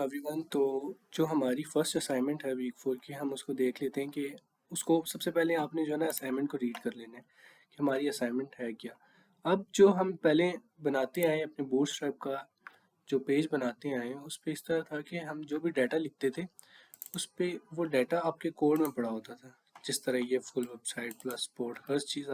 Everyone. तो जो हमारी फर्स्ट असाइनमेंट है वीक 4 की, हम उसको देख लेते हैं कि उसको सबसे पहले आपने जो है ना असाइनमेंट को रीड कर लेना है कि हमारी असाइनमेंट है क्या। अब जो हम पहले बनाते आए अपने बूटस्ट्रैप का जो पेज बनाते आए हैं, उस पे इस तरह था कि हम जो भी डाटा लिखते थे उस पे वो डाटा आपके कोड में पड़ा होता था। जिस तरह ये फुल वेबसाइट प्लस पोर्ट हर चीज़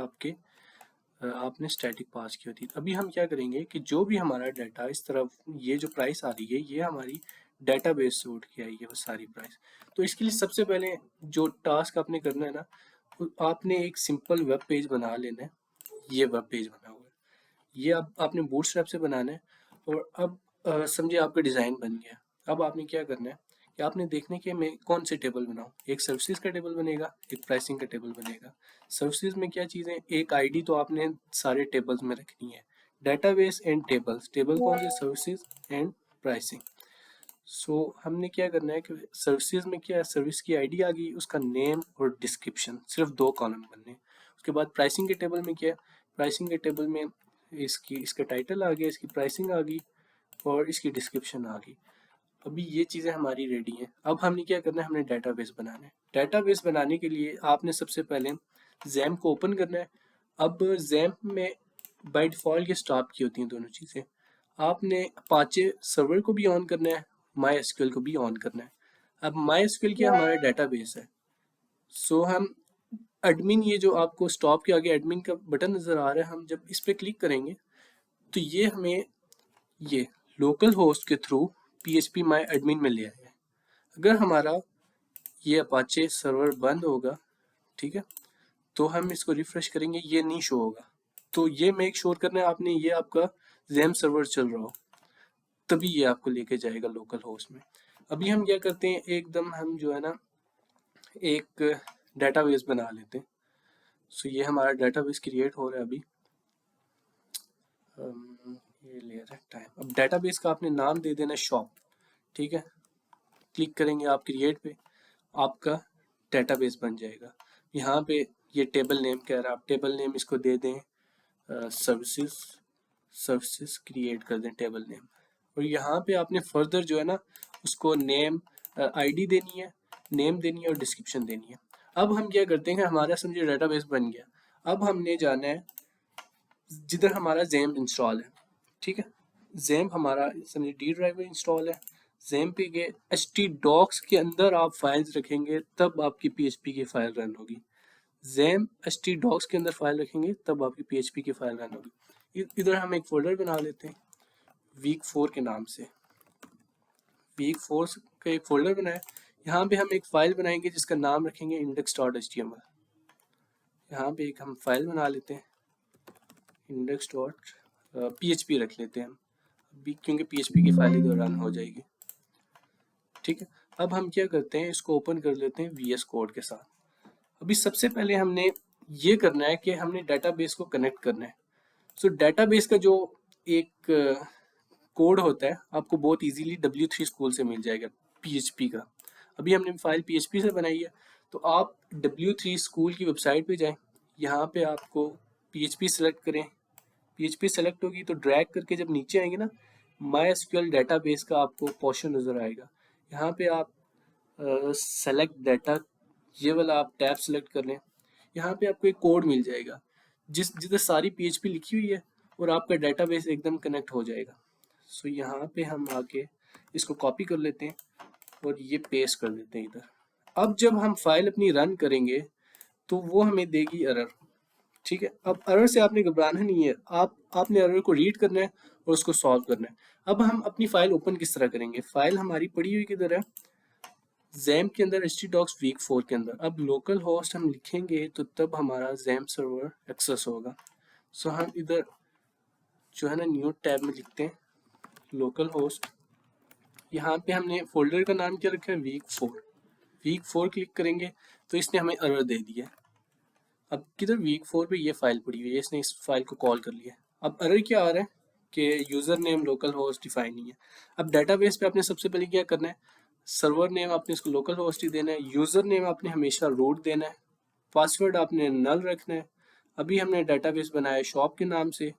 आपने स्टैटिक पास की होती है। अभी हम क्या करेंगे कि जो भी हमारा डाटा इस तरफ ये जो प्राइस आ रही है ये हमारी डेटाबेस से उठ के आई है वो सारी प्राइस। तो इसके लिए सबसे पहले जो टास्क आपने करना है ना, आपने एक सिंपल वेब पेज बना लेना है। ये वेब पेज बना हुआ है, ये अब आपने बूटस्ट्रैप से बनाना है। और अब समझिए आपका डिज़ाइन बन गया। अब आपने क्या करना है कि आपने देखने के मैं कौन से टेबल बनाऊँ। एक सर्विसेज का टेबल बनेगा, एक प्राइसिंग का टेबल बनेगा। सर्विसेज में क्या चीज़ें, एक आईडी तो आपने सारे टेबल्स में रखनी है। डेटाबेस एंड टेबल्स, टेबल कौन से, सर्विसेज एंड प्राइसिंग। सो हमने क्या करना है कि सर्विसेज में क्या है, सर्विस की आईडी आ गई, उसका नेम और डिस्क्रिप्शन, सिर्फ 2 कॉलम बनने। उसके बाद प्राइसिंग के टेबल में क्या है, प्राइसिंग के टेबल में इसका टाइटल आ गया, इसकी प्राइसिंग आ गई और इसकी डिस्क्रिप्शन आ गई। अभी ये चीज़ें हमारी रेडी हैं। अब हमने क्या करना है, हमने डेटाबेस बनाना है। डेटाबेस बनाने के लिए आपने सबसे पहले जैम को ओपन करना है। अब जैम में बाय डिफ़ॉल्ट ये स्टॉप की होती हैं दोनों चीज़ें। आपने अपाचे सर्वर को भी ऑन करना है, माई एसक्यूएल को भी ऑन करना है। अब माई एसक्यूएल क्या हमारा डेटाबेस है। सो हम एडमिन, ये जो आपको स्टॉप के आगे एडमिन का बटन नज़र आ रहा है, हम जब इस पर क्लिक करेंगे तो ये हमें ये लोकल होस्ट के थ्रू PHP माई एडमिन में ले आएगा। अगर हमारा ये अपाचे सर्वर बंद होगा, ठीक है, तो हम इसको रिफ्रेश करेंगे, ये नहीं शो होगा। तो ये मेक श्योर करना है आपने, ये आपका जैम सर्वर चल रहा हो, तभी ये आपको लेके जाएगा लोकल होस्ट में। अभी हम क्या करते हैं, एकदम हम जो है ना एक डेटाबेस बना लेते हैं। सो ये हमारा डेटाबेस क्रिएट हो रहा है अभी। ये ले रहा है टाइम। अब डेटाबेस का आपने नाम दे देना शॉप, ठीक है। क्लिक करेंगे आप क्रिएट पे, आपका डेटाबेस बन जाएगा। यहाँ पे ये टेबल नेम कह रहा है, आप टेबल नेम इसको दे दें सर्विसेज, सर्विसेज क्रिएट कर दें टेबल नेम। और यहाँ पे आपने फर्दर जो है ना उसको नेम आईडी देनी है, नेम देनी है और डिस्क्रिप्शन देनी है। अब हम क्या करते हैं, हमारा समझिए डेटाबेस बन गया। अब हमने जाना है जिधर हमारा जैम इंस्टॉल है, ठीक है। जैम हमारा समझिए डी ड्राइव में इंस्टॉल है। जैम पे गए, htdocs के अंदर आप फाइल्स रखेंगे तब आपकी PHP की फाइल रन होगी। जैम htdocs के अंदर फाइल रखेंगे तब आपकी PHP की फाइल रन होगी। इधर हम एक फोल्डर बना लेते हैं वीक 4 के नाम से। वीक 4 का एक फोल्डर बनाया, यहाँ पे हम एक फाइल बनाएंगे जिसका नाम रखेंगे index.html। यहाँ पे एक हम फाइल बना लेते हैं index.php रख लेते हैं हम अभी, क्योंकि PHP की फाइल इधर रन हो जाएगी, ठीक है। अब हम क्या करते हैं, इसको ओपन कर लेते हैं VS कोड के साथ। अभी सबसे पहले हमने ये करना है कि हमने डेटाबेस को कनेक्ट करना है। सो डेटाबेस का जो एक कोड होता है आपको बहुत इजीली W3 स्कूल से मिल जाएगा PHP का। अभी हमने फाइल PHP से बनाई है, तो आप W3 स्कूल की वेबसाइट पे जाएं, यहाँ पे आपको PHP सेलेक्ट करें। PHP सेलेक्ट होगी तो ड्रैग करके जब नीचे आएंगे ना, MySQL डेटाबेस का आपको पोर्शन नज़र आएगा। यहाँ पे आप सेलेक्ट डाटा, ये वाला आप टैब सेलेक्ट कर लें। यहाँ पे आपको एक कोड मिल जाएगा जिधर सारी PHP लिखी हुई है और आपका डेटाबेस एकदम कनेक्ट हो जाएगा। सो यहाँ पे हम आके इसको कॉपी कर लेते हैं और ये पेस्ट कर देते हैं इधर। अब जब हम फाइल अपनी रन करेंगे तो वो हमें देगी एरर, ठीक है। अब एरर से आपने घबराना नहीं है, आपने एरर को रीड करना है और उसको सॉल्व करना है। अब हम अपनी फाइल ओपन किस तरह करेंगे, फाइल हमारी पड़ी हुई किधर है, जैम के अंदर htdocs वीक 4 के अंदर। अब लोकल होस्ट हम लिखेंगे तो तब हमारा जैम सर्वर एक्सेस होगा। सो हम इधर जो है ना न्यू टैब में लिखते हैं लोकल होस्ट। यहाँ पे हमने फोल्डर का नाम क्या रखा है, वीक 4। वीक 4 क्लिक करेंगे तो इसने हमें एरर दे दिया। अब किधर, वीक 4 पे ये फाइल पड़ी हुई है, इसने इस फाइल को कॉल कर लिया। अब एरर क्या आ रहा है कि user name local host define नहीं है। अब डेटाबेस पे आपने सबसे पहले क्या करना है, सर्वर नेम आपने इसको लोकल होस्ट ही देना है, यूज़र नेम आपने हमेशा रूट देना है, पासवर्ड आपने नल रखना है। अभी हमने डेटाबेस बनाया शॉप के नाम से।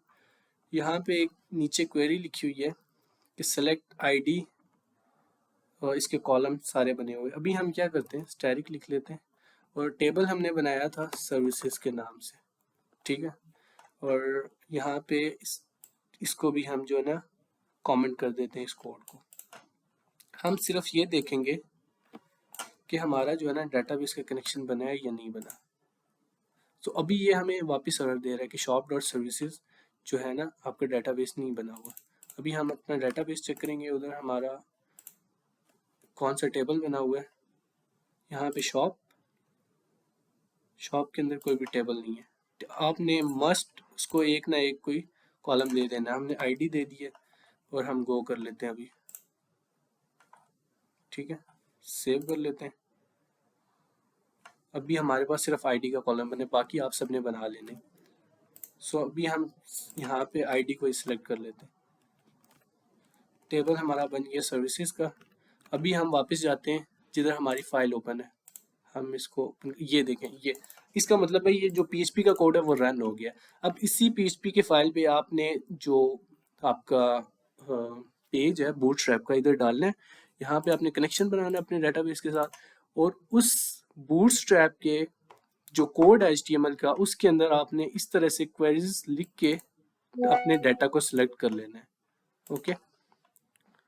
यहाँ पे एक नीचे क्वेरी लिखी हुई है कि सेलेक्ट आईडी इसके कॉलम सारे बने हुए। अभी हम क्या करते हैं, स्टैटिक लिख लेते हैं और टेबल हमने बनाया था सर्विसेज के नाम से, ठीक है। और यहाँ पे इसको भी हम जो है ना कमेंट कर देते हैं इस कोड को। हम सिर्फ ये देखेंगे कि हमारा जो है ना डेटाबेस का कनेक्शन बना है या नहीं बना। तो अभी ये हमें वापस एरर दे रहा है कि शॉप डॉट सर्विसेज जो है ना आपका डेटाबेस नहीं बना हुआ। अभी हम अपना डेटाबेस चेक करेंगे, उधर हमारा कौन सा टेबल बना हुआ है। यहाँ पे शॉप के अंदर कोई भी टेबल नहीं है। आपने मस्ट उसको एक ना एक कोई कॉलम दे देना। हमने आईडी दे दी है और हम गो कर लेते हैं अभी, ठीक है, सेव कर लेते हैं। अभी हमारे पास सिर्फ आईडी का कॉलम बने, बाकी आप सबने बना लेने। सो अभी हम यहाँ पे आईडी को सिलेक्ट कर लेते हैं। टेबल हमारा बन गया सर्विसेज का। अभी हम वापस जाते हैं जिधर हमारी फाइल ओपन है। हम इसको ये देखें, ये इसका मतलब है ये जो PHP का कोड है वो रन हो गया। अब इसी PHP के फाइल पे आपने जो आपका पेज है बूटस्ट्रैप का, इधर डालना है। यहाँ पे आपने कनेक्शन बनाना है अपने डेटाबेस के साथ, और उस बूटस्ट्रैप के जो कोड है HTML का, उसके अंदर आपने इस तरह से क्वेरीज लिख के अपने डाटा को सिलेक्ट कर लेना है। ओके।